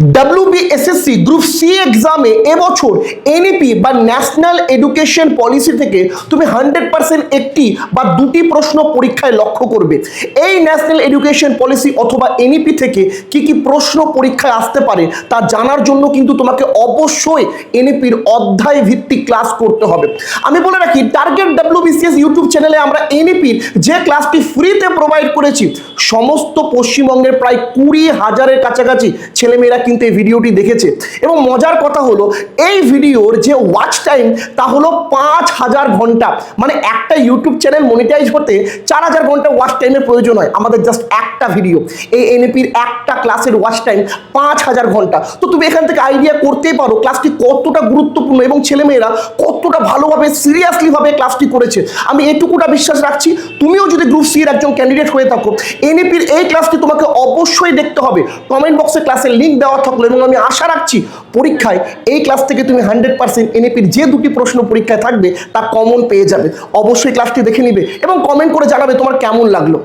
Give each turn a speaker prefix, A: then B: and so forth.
A: WBSSC group C এক্সামে এবছর NEP বা ন্যাশনাল এডুকেশন পলিসি থেকে তুমি 100% একটি বা দুটি প্রশ্ন পরীক্ষায় লক্ষ্য করবে। এই ন্যাশনাল এডুকেশন পলিসি অথবা এনইপি থেকে কি কি প্রশ্ন পরীক্ষায় আসতে পারে তা জানার জন্য কিন্তু তোমাকে অবশ্যই এনইপির অধ্যায় ভিত্তিক ক্লাস করতে হবে। আমি বলে রাখি, টার্গেট WBCS ইউটিউব চ্যানেলে আমরা এনইপির যে ক্লাসটি ফ্রিতে প্রোভাইড করেছি, সমস্ত পশ্চিমবঙ্গের প্রায় 20,000-এর কাছাকাছি ছেলেমেয়েরা কিন্তু এই ভিডিওটি দেখেছে। এবং মজার কথা হলো, এই ভিডিওর যে ওয়াচ টাইম তা হলো 5,000 ঘন্টা। মানে একটা ইউটিউব চ্যানেল মনিটাইজ হতে 4,000 ঘন্টা ওয়াচ টাইমের প্রয়োজন হয়। আমাদের জাস্ট একটা ভিডিও, এই এনইপির একটা ক্লাসের ওয়াচ টাইম 5,000 ঘন্টা। তো তুমি এখান থেকে আইডিয়া করতেই পারো ক্লাসটি কতটা গুরুত্বপূর্ণ এবং ছেলেমেয়েরা কতটা ভালোভাবে সিরিয়াসলিভাবে ক্লাসটি করেছে। আমি এটুকুটা বিশ্বাস রাখছি, তুমিও যদি গ্রুপ সি এর একজন ক্যান্ডিডেট হয়ে থাকো, এনইপির এই ক্লাসটি তোমাকে অবশ্যই দেখতে হবে। কমেন্ট বক্সে ক্লাসের লিঙ্ক দেওয়া থাকলো এবং আমি আশা রাখছি পরীক্ষায় এই ক্লাস থেকে তুমি 100% এনইপির যে দুটি প্রশ্ন পরীক্ষায় থাকবে তা কমন পেয়ে যাবে। অবশ্যই ক্লাসটি দেখে নিবে এবং কমেন্ট করে জানাবে তোমার কেমন লাগলো।